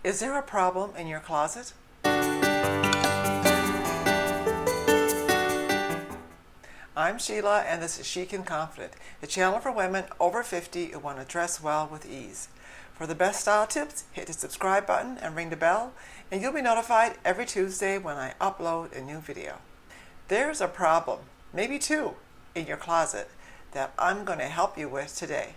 Is there a problem in your closet? I'm Sheila, and this is Chic and Confident, a channel for women over 50 who want to dress well with ease. For the best style tips, hit the subscribe button and ring the bell, and you'll be notified every Tuesday when I upload a new video. There's a problem, maybe two, in your closet that I'm going to help you with today.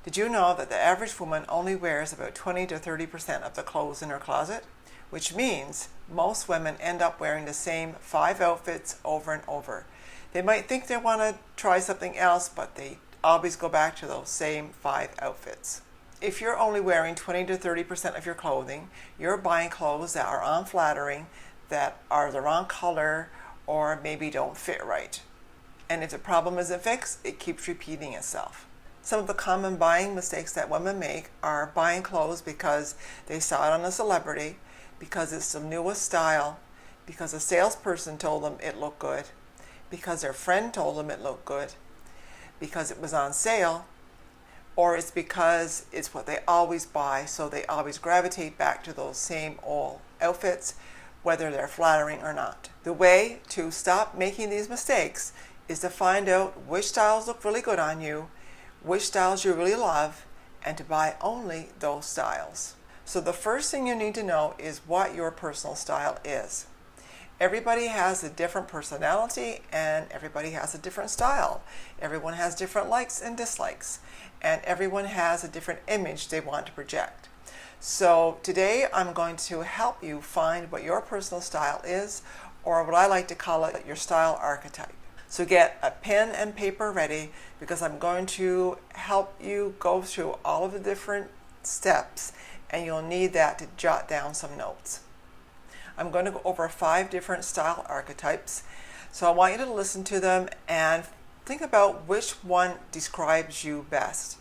Did you know that the average woman only wears about 20 to 30% of the clothes in her closet? Which means most women end up wearing the same 5 outfits over and over. They might think they want to try something else, but they always go back to those same 5 outfits. If you're only wearing 20 to 30% of your clothing, you're buying clothes that are unflattering, that are the wrong color, or maybe don't fit right. And if the problem isn't fixed, it keeps repeating itself. Some of the common buying mistakes that women make are buying clothes because they saw it on a celebrity, because it's the newest style, because a salesperson told them it looked good, because their friend told them it looked good, because it was on sale, or it's because it's what they always buy, so they always gravitate back to those same old outfits, whether they're flattering or not. The way to stop making these mistakes is to find out which styles look really good on you, which styles you really love, and to buy only those styles. So the first thing you need to know is what your personal style is. Everybody has a different personality and everybody has a different style. Everyone has different likes and dislikes, and everyone has a different image they want to project. So today I'm going to help you find what your personal style is, or what I like to call it, your style archetype. So get a pen and paper ready, because I'm going to help you go through all of the different steps, and you'll need that to jot down some notes. I'm going to go over 5 different style archetypes, so I want you to listen to them and think about which one describes you best.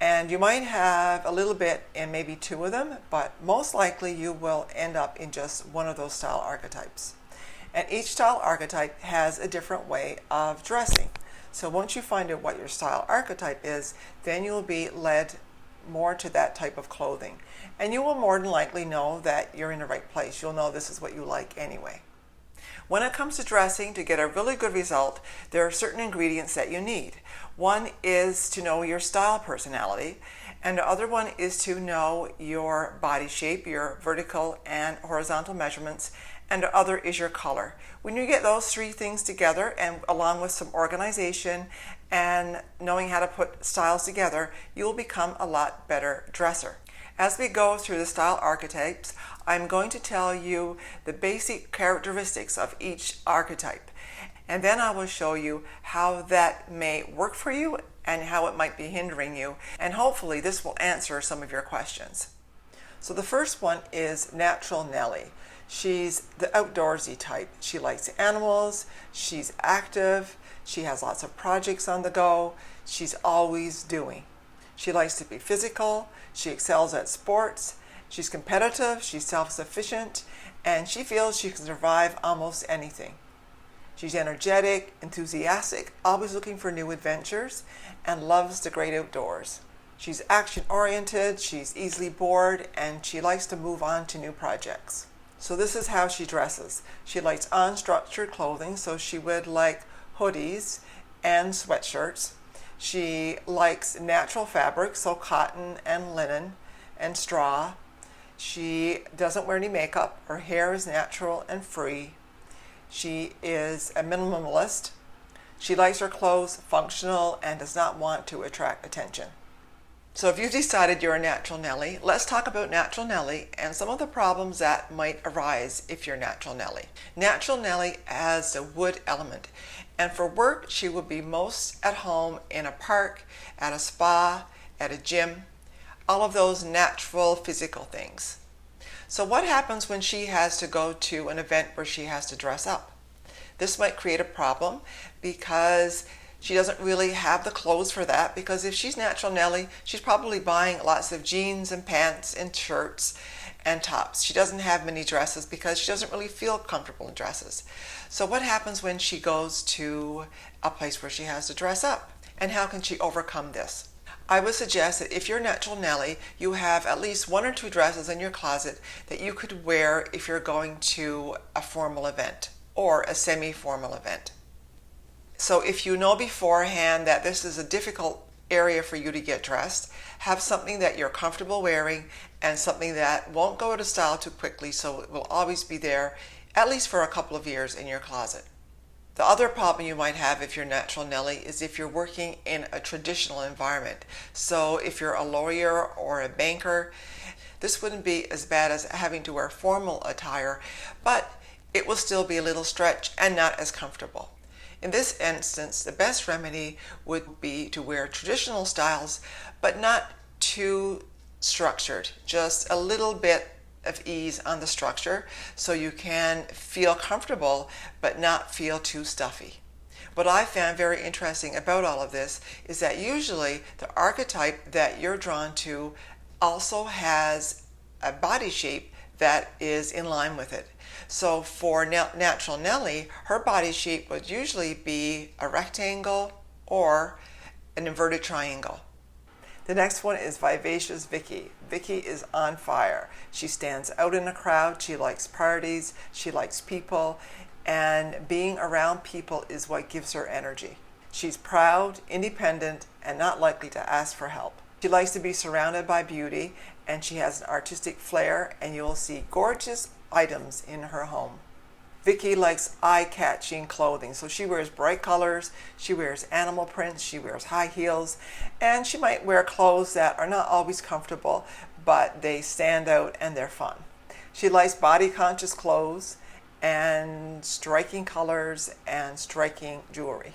And you might have a little bit in maybe 2 of them, but most likely you will end up in just one of those style archetypes. And each style archetype has a different way of dressing. So once you find out what your style archetype is, then you'll be led more to that type of clothing. And you will more than likely know that you're in the right place. You'll know this is what you like anyway. When it comes to dressing, to get a really good result, there are certain ingredients that you need. One is to know your style personality, and the other one is to know your body shape, your vertical and horizontal measurements, and the other is your color. When you get those 3 things together, and along with some organization and knowing how to put styles together, you'll become a lot better dresser. As we go through the style archetypes, I'm going to tell you the basic characteristics of each archetype, and then I will show you how that may work for you and how it might be hindering you, and hopefully this will answer some of your questions. So the first one is Natural Nellie. She's the outdoorsy type. She likes animals, she's active, she has lots of projects on the go, she's always doing. She likes to be physical, she excels at sports, she's competitive, she's self-sufficient, and she feels she can survive almost anything. She's energetic, enthusiastic, always looking for new adventures, and loves the great outdoors. She's action-oriented, she's easily bored, and she likes to move on to new projects. So this is how she dresses. She likes unstructured clothing, so she would like hoodies and sweatshirts. She likes natural fabrics, so cotton and linen and straw. She doesn't wear any makeup. Her hair is natural and free. She is a minimalist. She likes her clothes functional and does not want to attract attention. So if you've decided you're a Natural Nellie, let's talk about Natural Nellie and some of the problems that might arise if you're Natural Nellie. Natural Nellie has the wood element, and for work she would be most at home in a park, at a spa, at a gym, all of those natural physical things. So what happens when she has to go to an event where she has to dress up? This might create a problem because she doesn't really have the clothes for that, because if she's Natural Nellie, she's probably buying lots of jeans and pants and shirts and tops. She doesn't have many dresses because she doesn't really feel comfortable in dresses. So what happens when she goes to a place where she has to dress up? And how can she overcome this? I would suggest that if you're natural Nelly, you have at least 1 or 2 dresses in your closet that you could wear if you're going to a formal event or a semi-formal event. So if you know beforehand that this is a difficult area for you to get dressed, have something that you're comfortable wearing and something that won't go out of style too quickly, so it will always be there at least for a couple of years in your closet. The other problem you might have if you're natural Nelly is if you're working in a traditional environment. So if you're a lawyer or a banker, this wouldn't be as bad as having to wear formal attire, but it will still be a little stretched and not as comfortable. In this instance, the best remedy would be to wear traditional styles, but not too structured, just a little bit of ease on the structure so you can feel comfortable but not feel too stuffy. What I found very interesting about all of this is that usually the archetype that you're drawn to also has a body shape that is in line with it. So for natural Nelly, her body shape would usually be a rectangle or an inverted triangle. The next one is Vivacious Vicki. Vicki is on fire. She stands out in a crowd. She likes parties. She likes people. And being around people is what gives her energy. She's proud, independent, and not likely to ask for help. She likes to be surrounded by beauty, and she has an artistic flair, and you'll see gorgeous items in her home. Vicki likes eye-catching clothing, so she wears bright colors, she wears animal prints, she wears high heels, and she might wear clothes that are not always comfortable, but they stand out and they're fun. She likes body-conscious clothes and striking colors and striking jewelry.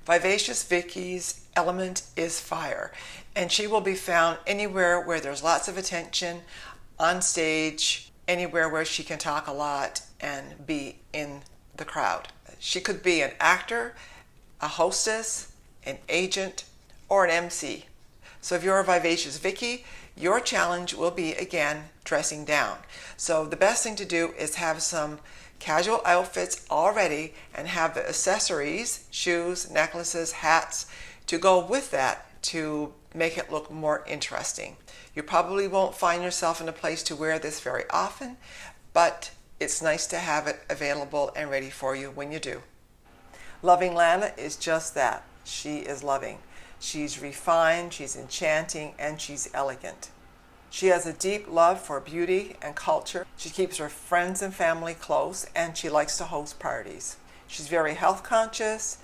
Vivacious Vicki's element is fire, and she will be found anywhere where there's lots of attention, on stage, anywhere where she can talk a lot and be in the crowd. She could be an actor, a hostess, an agent, or an MC. So if you're a Vivacious Vicki, your challenge will be, again, dressing down. So the best thing to do is have some casual outfits already and have the accessories, shoes, necklaces, hats, to go with that to make it look more interesting. You probably won't find yourself in a place to wear this very often, but it's nice to have it available and ready for you when you do. Loving Lana is just that. She is loving. She's refined, she's enchanting, and she's elegant. She has a deep love for beauty and culture. She keeps her friends and family close, and she likes to host parties. She's very health conscious,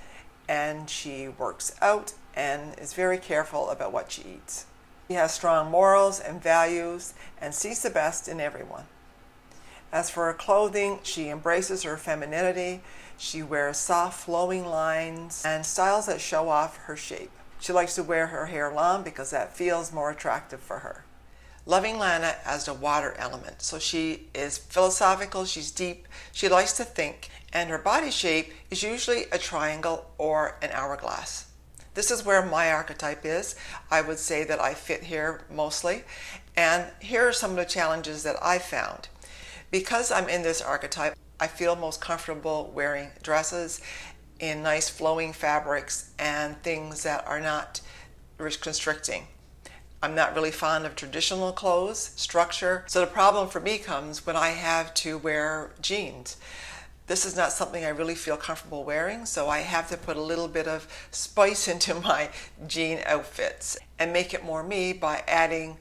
and she works out and is very careful about what she eats. She has strong morals and values and sees the best in everyone. As for her clothing, she embraces her femininity. She wears soft flowing lines and styles that show off her shape. She likes to wear her hair long because that feels more attractive for her. Loving Lana as the water element. So she is philosophical, she's deep, she likes to think, and her body shape is usually a triangle or an hourglass. This is where my archetype is. I would say that I fit here mostly. And here are some of the challenges that I found. Because I'm in this archetype, I feel most comfortable wearing dresses in nice flowing fabrics and things that are not constricting. I'm not really fond of traditional clothes, structure, so the problem for me comes when I have to wear jeans. This is not something I really feel comfortable wearing, so I have to put a little bit of spice into my jean outfits and make it more me by adding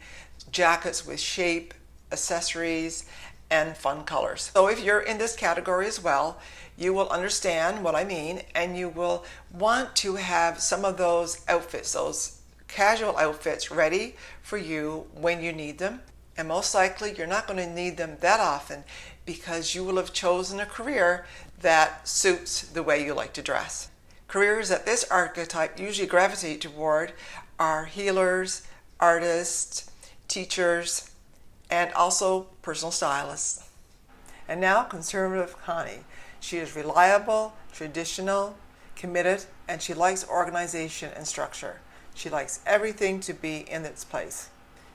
jackets with shape, accessories, and fun colors. So if you're in this category as well, you will understand what I mean, and you will want to have some of those outfits, those casual outfits, ready for you when you need them. And most likely you're not going to need them that often because you will have chosen a career that suits the way you like to dress. Careers that this archetype usually gravitate toward are healers, artists, teachers, and also personal stylists. And now conservative Connie. She is reliable, traditional, committed, and she likes organization and structure. She likes everything to be in its place.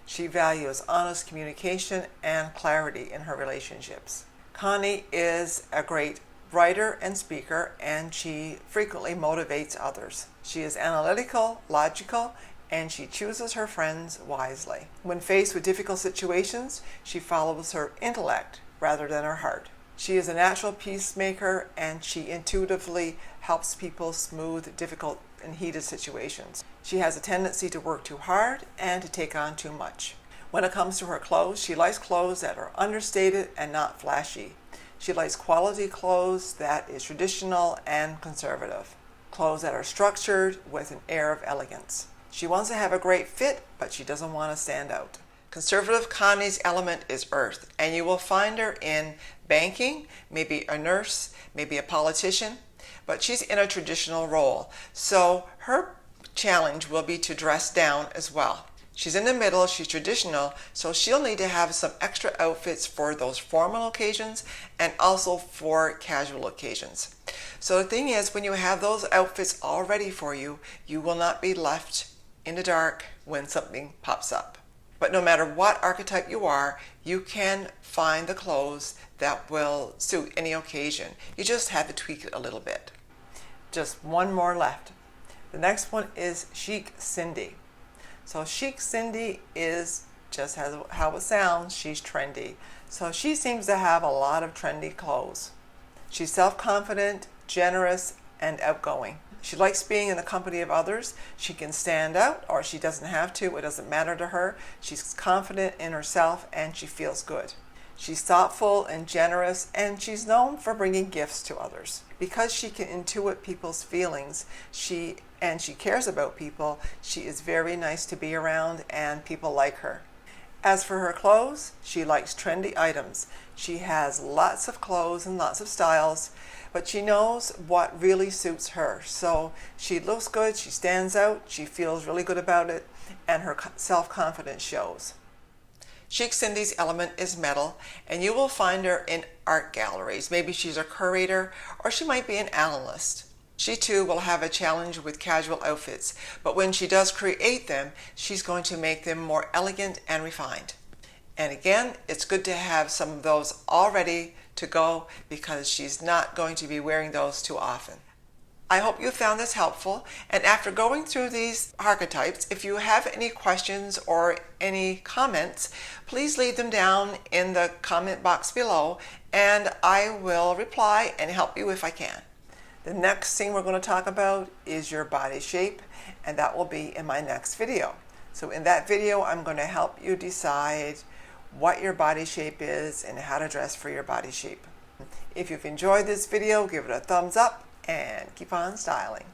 She values honest communication and clarity in her relationships. Connie is a great writer and speaker, and she frequently motivates others. She is analytical, logical, and she chooses her friends wisely. When faced with difficult situations, she follows her intellect rather than her heart. She is a natural peacemaker, and she intuitively helps people smooth difficult and heated situations. She has a tendency to work too hard and to take on too much. When it comes to her clothes, she likes clothes that are understated and not flashy. She likes quality clothes that is traditional and conservative. Clothes that are structured with an air of elegance. She wants to have a great fit, but she doesn't want to stand out. Conservative Connie's element is earth, and you will find her in banking, maybe a nurse, maybe a politician, but she's in a traditional role. So her challenge will be to dress down as well. She's in the middle, she's traditional, so she'll need to have some extra outfits for those formal occasions and also for casual occasions. So the thing is, when you have those outfits all ready for you, you will not be left in the dark when something pops up. But no matter what archetype you are, you can find the clothes that will suit any occasion. You just have to tweak it a little bit. Just one more left. The next one is Chic Cindy. So Chic Cindy is just how it sounds. She's trendy. So she seems to have a lot of trendy clothes. She's self-confident, generous, and outgoing. She likes being in the company of others. She can stand out, or she doesn't have to. It doesn't matter to her. She's confident in herself, and she feels good. She's thoughtful and generous, and she's known for bringing gifts to others. Because she can intuit people's feelings, she cares about people, she is very nice to be around, and people like her. As for her clothes, she likes trendy items. She has lots of clothes and lots of styles, but she knows what really suits her. So she looks good, she stands out, she feels really good about it, and her self-confidence shows. Chic Cindy's element is metal, and you will find her in art galleries. Maybe she's a curator, or she might be an analyst. She too will have a challenge with casual outfits, but when she does create them, she's going to make them more elegant and refined. And again, it's good to have some of those all ready to go because she's not going to be wearing those too often. I hope you found this helpful, and after going through these archetypes, if you have any questions or any comments, please leave them down in the comment box below, and I will reply and help you if I can. The next thing we're going to talk about is your body shape, and that will be in my next video. So in that video, I'm going to help you decide what your body shape is and how to dress for your body shape. If you've enjoyed this video, give it a thumbs up and keep on styling.